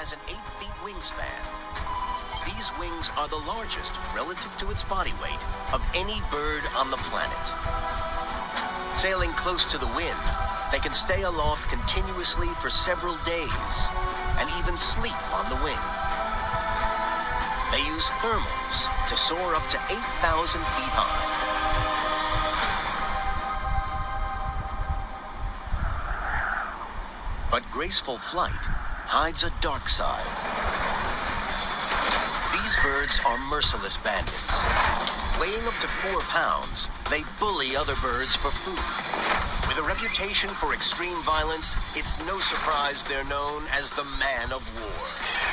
has an 8-feet wingspan. These wings are the largest relative to its body weight of any bird on the planet. Sailing close to the wind, they can stay aloft continuously for several days and even sleep on the wing. They use thermals to soar up to 8,000 feet high. But graceful flight hides a dark side. These birds are merciless bandits. Weighing up to 4 pounds, they bully other birds for food. With a reputation for extreme violence, it's no surprise they're known as the Man of War.